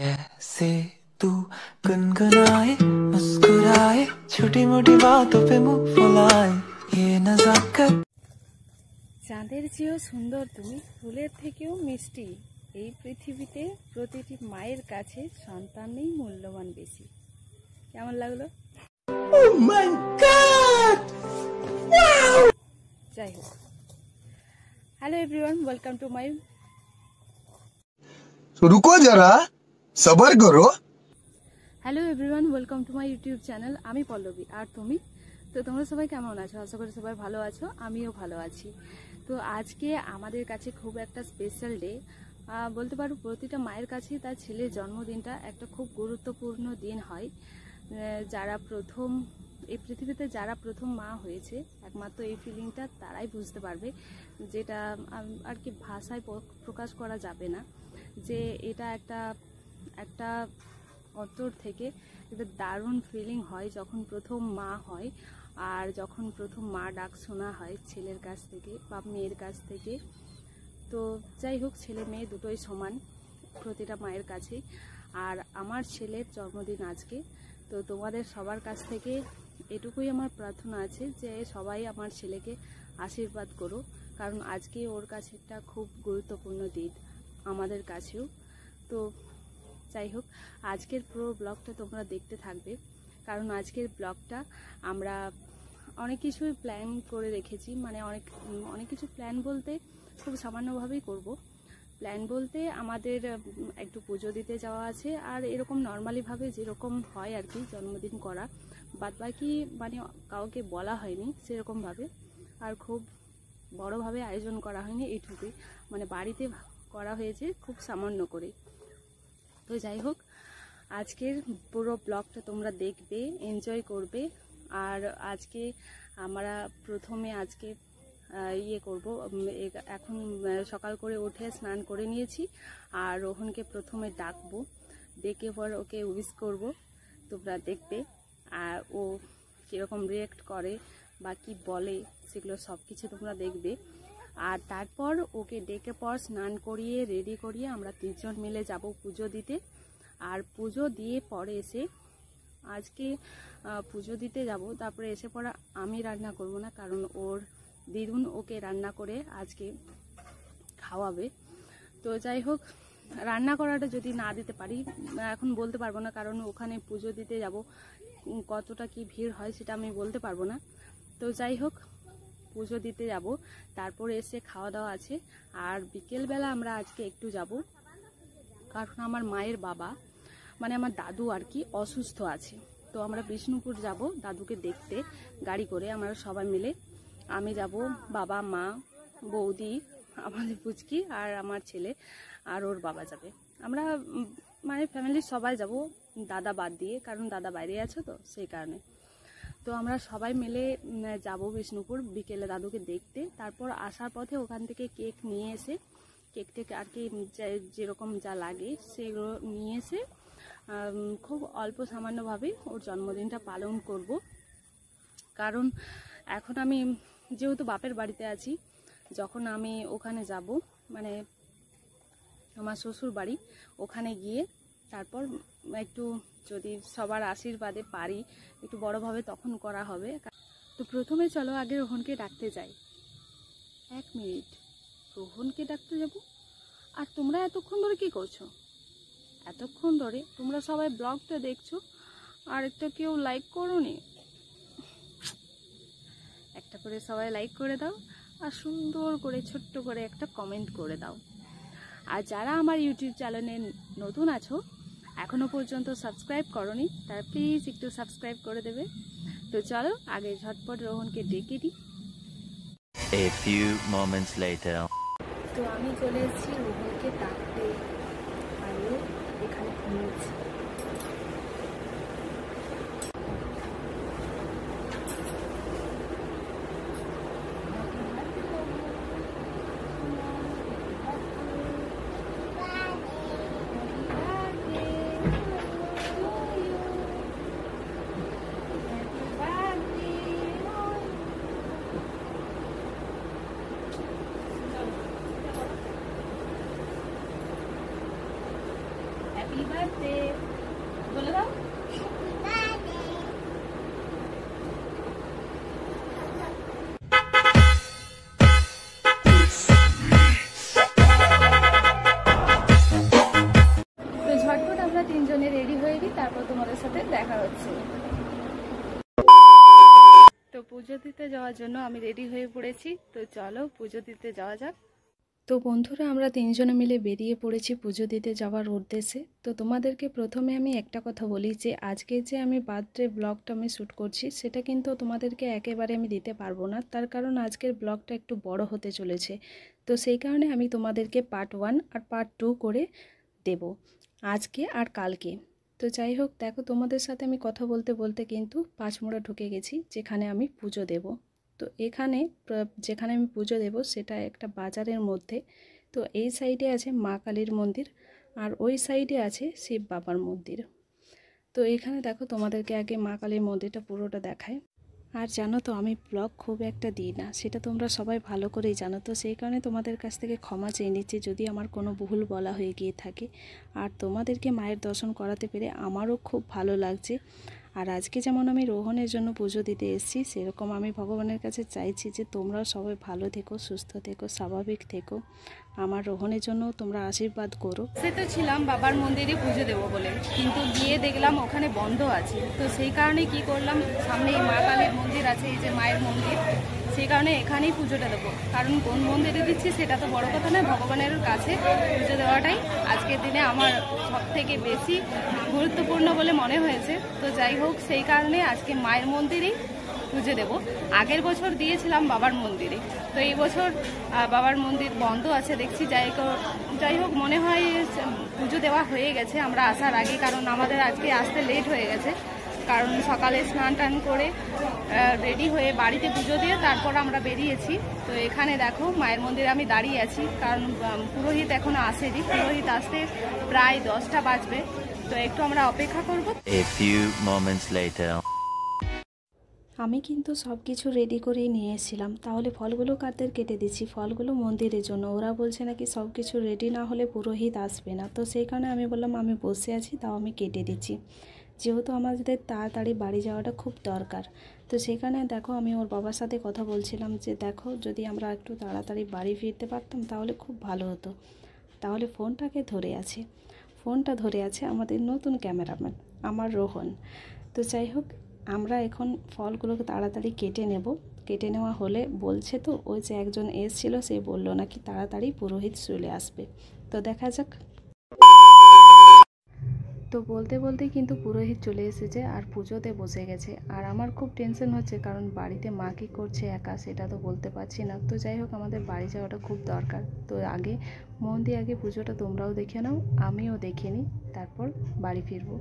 कैसे तू गुनगुनाए मुस्कुराए छोटी मोटी बातों पे मुंह फुलाए ये नजाकत। চাঁদের চেয়েও সুন্দর তুমি, ফুলের থেকেও মিষ্টি। এই পৃথিবীতে প্রতিটি মায়ের কাছে সন্তানই মূল্যবান বেশি। কেমন লাগলো? Oh my God! Wow! যাই হোক, hello everyone, welcome to my. रुको जरा सबर करो। Hello everyone, welcome to my YouTube channel. আমি পল্লবী, আর তুমি? তো তোমরা সবাই কেমন আছো? আশা করি সবাই ভালো আছো, আমিও ভালো আছি। তো আজকে আমাদের কাছে খুব একটা স্পেশাল ডে, বলতে পারো প্রতিটা মায়ের কাছেই তার ছেলের জন্মদিনটা একটা খুব গুরুত্বপূর্ণ দিন হয়। যারা প্রথম এই পৃথিবীতে যারা প্রথম মা হয়েছে, একমাত্র এই ফিলিংটা তারাই বুঝতে পারবে, যেটা আর কি ভাষায় প্রকাশ করা যাবে না। যে এটা একটা অন্তর থেকে একটা দারুণ ফিলিং হয় যখন প্রথম মা হয়, আর যখন প্রথম মা ডাক শোনা হয় ছেলের কাছ থেকে বা মেয়ের কাছ থেকে। তো যাই হোক, ছেলে মেয়ে দুটোই সমান প্রতিটা মায়ের কাছেই। আর আমার ছেলের জন্মদিন আজকে, তো তোমাদের সবার কাছ থেকে এটুকুই আমার প্রার্থনা আছে যে সবাই আমার ছেলেকে আশীর্বাদ করো, কারণ আজকে ওর কাছে একটা খুব গুরুত্বপূর্ণ দিন, আমাদের কাছেও। তো যাই হোক, আজকের পুরো ব্লগটা তোমরা দেখতে থাকবে, কারণ আজকের ব্লগটা আমরা অনেক কিছুই প্ল্যান করে রেখেছি। মানে অনেক কিছু প্ল্যান বলতে খুব সামান্যভাবেই করব। প্ল্যান বলতে আমাদের একটু পুজো দিতে যাওয়া আছে, আর এরকম নর্মালিভাবে যেরকম হয় আর কি জন্মদিন করা, বাদবাকি মানে কাউকে বলা হয়নি সেরকমভাবে, আর খুব বড়োভাবে আয়োজন করা হয়নি, এইটুকুই। মানে বাড়িতে করা হয়েছে খুব সামান্য করে। তো যাই হোক, আজকের পুরো ব্লগটা তোমরা দেখবে, এনজয় করবে। আর আজকে আমরা প্রথমে আজকে করব, এখন সকাল করে উঠে স্নান করে নিয়েছি, আর রোহনকে প্রথমে ডাকবো, ডেকে পর ওকে উইশ করব। তোমরা দেখবে আর ও কীরকম রিয়েক্ট করে বা কি বলে, সেগুলো সব কিছু তোমরা দেখবে। আর তারপর ওকে ডেকে পর স্নান করিয়ে রেডি করিয়ে আমরা তিনজন মিলে যাব পুজো দিতে। আর পুজো দিয়ে পরে এসে আজকে পুজো দিতে যাব, তারপরে এসে পরে আমি রান্না করব না, কারণ ওর দিদুন ওকে রান্না করে আজকে খাওয়াবে। তো যাই হোক, রান্না করাটা যদি না দিতে পারি এখন বলতে পারবো না, কারণ ওখানে পুজো দিতে যাব, কতটা কি ভিড় হয় সেটা আমি বলতে পারবো না। তো যাই হোক, পুজো দিতে যাব, তারপরে এসে খাওয়া দাওয়া আছে। আর বিকেলবেলা আমরা আজকে একটু যাব, কারণ আমার মায়ের বাবা মানে আমার দাদু আর কি অসুস্থ আছে। তো আমরা বিষ্ণুপুর যাব দাদুকে দেখতে, গাড়ি করে আমরা সবাই মিলে। আমি যাব, বাবা, মা, বৌদি, আমাদের পুচকি আর আমার ছেলে, আর ওর বাবা যাবে। আমরা মানে ফ্যামিলির সবাই যাব, দাদা বাদ দিয়ে, কারণ দাদা বাইরে আছে তো সেই কারণে। তো আমরা সবাই মিলে যাব বিষ্ণুপুর বিকেলে দাদুকে দেখতে। তারপর আসার পথে ওখান থেকে কেক নিয়ে এসে, কেক টেক আর কি যেরকম যা লাগে সেগুলো নিয়ে এসে খুব অল্প সামান্যভাবে ওর জন্মদিনটা পালন করব। কারণ এখন আমি যেহেতু বাপের বাড়িতে আছি, যখন আমি ওখানে যাব মানে আমার শ্বশুর বাড়ি, ওখানে গিয়ে তারপর একটু যদি সবার আশীর্বাদে পারি একটু বড়োভাবে তখন করা হবে। তো প্রথমে চলো আগে রোহনকে ডাকতে যাই। 1 মিনিট, রোহনকে ডাকতে যাব। আর তোমরা এতক্ষণ ধরে কি করছো? এতক্ষণ ধরে তোমরা সবাই ব্লগটা দেখছো, আর একটা কেউ লাইক করোনি? একটা করে সবাই লাইক করে দাও, আর সুন্দর করে ছোট্ট করে একটা কমেন্ট করে দাও। আর যারা আমার ইউটিউব চ্যানেলে নতুন আছো, এখনো পর্যন্ত সাবস্ক্রাইব করোনি, তারা প্লিজ একটু সাবস্ক্রাইব করে দেবে। তো চলো আগে ঝটপট রোহনকে ডেকে দিই। A few moments later. তো আমি চলে এসেছি রোহনকে ডাকতে, আর ও এখানে ঘুমিয়েছে। বার্থডে বলে দাও। তো ঝটপট আমরা তিনজনে রেডি হয়ে নিই, তারপর তোমাদের সাথে দেখা হচ্ছে। তো পুজো দিতে যাওয়ার জন্য আমি রেডি হয়ে পড়েছি, তো চলো পুজো দিতে যাওয়া যাক। তো বন্ধুরা আমরা তিনজনে মিলে বেরিয়ে পড়েছি পুজো দিতে যাওয়ার উদ্দেশ্যে। তো তোমাদেরকে প্রথমে আমি একটা কথা বলি যে আজকে যে আমি বার্থডে ব্লগটা আমি শ্যুট করছি সেটা কিন্তু তোমাদেরকে একেবারে আমি দিতে পারবো না, তার কারণ আজকের ব্লগটা একটু বড় হতে চলেছে। তো সেই কারণে আমি তোমাদেরকে পার্ট 1 আর পার্ট 2 করে দেব আজকে আর কালকে। তো যাই হোক, দেখো তোমাদের সাথে আমি কথা বলতে বলতে কিন্তু পাঁচমোড়া ঢুকে গেছি যেখানে আমি পুজো দেব। তো এখানে যেখানে আমি পুজো দেব সেটা একটা বাজারের মধ্যে। তো এই সাইডে আছে মা কালীর মন্দির আর ওই সাইডে আছে শিব বাবার মন্দির। তো এখানে দেখো তোমাদেরকে আগে মা কালীর মন্দিরটা পুরোটা দেখায়। আর জানো তো আমি ব্লগ খুব একটা দিই না, সেটা তোমরা সবাই ভালো করেই জানো। তো সেই কারণে তোমাদের কাছ থেকে ক্ষমা চেয়ে নিচ্ছি যদি আমার কোনো ভুল বলা হয়ে গিয়ে থাকে। আর তোমাদেরকে মায়ের দর্শন করাতে পেরে আমারও খুব ভালো লাগছে। আর আজকে যেমন আমি রোহনের জন্য পুজো দিতে এসেছি, সেরকম আমি ভগবানের কাছে চাইছি যে তোমরাও সবাই ভালো থেকো, সুস্থ থেকো, স্বাভাবিক থেকো। আমার রোহনের জন্য তোমরা আশীর্বাদ করো। সে তো ছিলাম বাবার মন্দিরে পুজো দেবো বলে, কিন্তু গিয়ে দেখলাম ওখানে বন্ধ আছে। তো সেই কারণে কি করলাম, সামনে এই মা কালীর মন্দির আছে, এই যে মায়ের মন্দির, সেই কারণে এখানেই পুজোটা দেবো। কারণ কোন মন্দিরে দিচ্ছি সেটা তো বড় কথা নয়, ভগবানের কাছে পুজো দেওয়াটাই আজকের দিনে আমার সব থেকে বেশি গুরুত্বপূর্ণ বলে মনে হয়েছে। তো যাই হোক, সেই কারণে আজকে মায়ের মন্দিরেই পুজো দেব। আগের বছর দিয়েছিলাম বাবার মন্দিরে, তো এই বছর বাবার মন্দির বন্ধ আছে দেখছি। যাই হোক, মনে হয় পুজো দেওয়া হয়ে গেছে আমরা আসার আগে, কারণ আমাদের আজকে আসতে লেট হয়ে গেছে। কারণ সকালে স্নান টান করে রেডি হয়ে বাড়িতে পুজো দিয়ে তারপর আমরা বেরিয়েছি। তো এখানে দেখো মায়ের মন্দিরে আমি দাঁড়িয়ে আছি, কারণ পুরোহিত এখনো আসেনি। পুরোহিত আসতে প্রায় 10টা বাজবে, তো একটু আমরা অপেক্ষা করব। A few moments later. আমি কিন্তু সব কিছু রেডি করেই নিয়ে এসেছিলাম। তাহলে ফলগুলো কাদের কেটে দিচ্ছি, ফলগুলো মন্দিরের জন্য। ওরা বলছে নাকি সব কিছু রেডি না হলে পুরোহিত আসবে না। তো সেই কারণে আমি বললাম আমি বসে আছি, তাও আমি কেটে দিচ্ছি, যেহেতু আমাদের তাড়াতাড়ি বাড়ি যাওয়াটা খুব দরকার। তো সেখানে দেখো আমি ওর বাবার সাথে কথা বলছিলাম যে দেখো যদি আমরা একটু তাড়াতাড়ি বাড়ি ফিরতে পারতাম তাহলে খুব ভালো হতো। তাহলে ফোনটা ধরে আছে আমাদের নতুন ক্যামেরাম্যান আমার রোহন। তো যাই হোক, আমরা এখন ফলগুলোকে তাড়াতাড়ি কেটে নেওয়া হলে বলছে, তো ওই যে একজন এসেছিল সে বললো নাকি তাড়াতাড়ি পুরোহিত চলে আসবে। তো দেখা যাক। তো বলতে বলতেই কিন্তু পুরোহিত চলে এসেছে আর পুজোতে বসে গেছে। আর আমার খুব টেনশন হচ্ছে, কারণ বাড়িতে মা কী করছে একা সেটা তো বলতে পারছি না। তো যাই হোক, আমাদের বাড়ি যাওয়াটা খুব দরকার। তো মন দিয়ে আগে পুজোটা তোমরাও দেখে নাও, আমিও দেখে নিই, তারপর বাড়ি ফিরবো।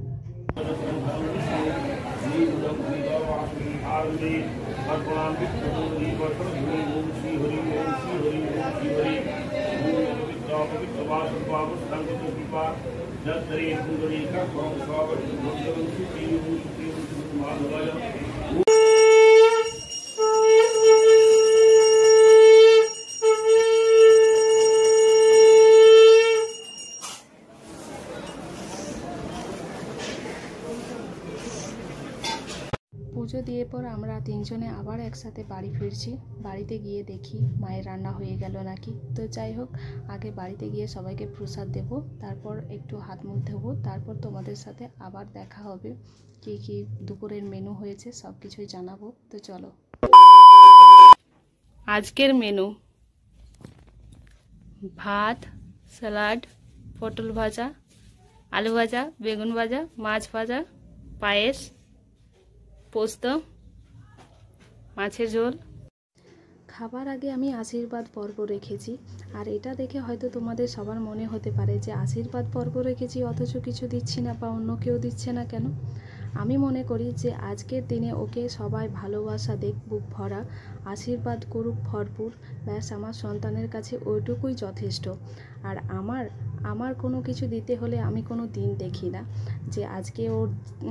পুজো দিয়ে পর আমরা তিনজনে আবার একসাথে বাড়ি ফিরছি। বাড়িতে গিয়ে দেখি মায়ের রান্না হয়ে গেল নাকি। তো যাই হোক, আগে বাড়িতে গিয়ে সবাইকে প্রসাদ দেব, তারপর একটু হাত মুখ ধোবো, তারপর তোমাদের সাথে আবার দেখা হবে। কি কি দুপুরের মেনু হয়েছে সব কিছুই জানাবো। তো চলো, আজকের মেনু: ভাত, স্যালাড, পটল ভাজা, আলু ভাজা, বেগুন ভাজা, মাছ ভাজা, পায়েস, পোস্ত, মাছের ঝোল। খাবার আগে আমি আশীর্বাদ পর্ব রেখেছি। আর এটা দেখে হয়তো তোমাদের সবার মনে হতে পারে যে আশীর্বাদ পর্ব রেখেছি অথচ কিছু দিচ্ছি না বা অন্য কেউ দিচ্ছে না কেন। আমি মনে করি যে আজকের দিনে ওকে সবাই ভালোবাসা দেখ, বুক ভরা আশীর্বাদ করুক ভরপুর, ব্যাস আমার সন্তানের কাছে ওইটুকুই যথেষ্ট। আর আমার আমার কোনো কিছু দিতে হলে আমি কোনো দিন দেখি না যে আজকে ওর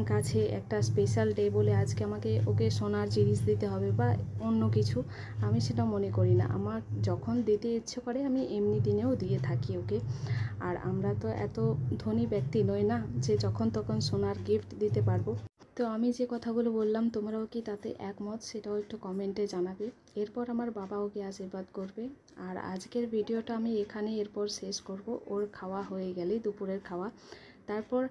কাছে একটা স্পেশাল ডে বলে আজকে আমাকে ওকে সোনার জিনিস দিতে হবে বা অন্য কিছু, আমি সেটা মনে করি না। আমার যখন দিতে ইচ্ছে করে আমি এমনি দিনেও দিয়ে থাকি ওকে। আর আমরা তো এত ধনী ব্যক্তি নই না যে যখন তখন সোনার গিফট দিতে পারবো। তো আমি যে কথাগুলো বললাম তোমরাও কি তাতে একমত সেটাও একটু কমেন্টে জানাবে। এরপর আমার বাবা ওকে আশীর্বাদ করবে। আর আজকের ভিডিওটা আমি এখানে এরপর শেষ করব, ওর খাওয়া হয়ে গেলে দুপুরের খাওয়া। তারপর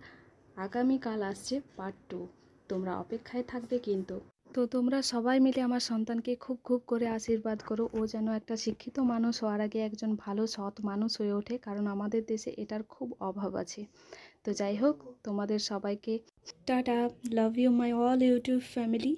আগামীকাল আসছে পার্ট 2, তোমরা অপেক্ষায় থাকবে কিন্তু। তো তোমরা সবাই মিলে আমার সন্তানকে খুব খুব করে আশীর্বাদ করো, ও যেন একটা শিক্ষিত মানুষ হওয়ার আগে একজন ভালো সৎ মানুষ হয়ে ওঠে, কারণ আমাদের দেশে এটার খুব অভাব আছে। তো যাই হোক, তোমাদের সবাইকে tata, love you my all YouTube family.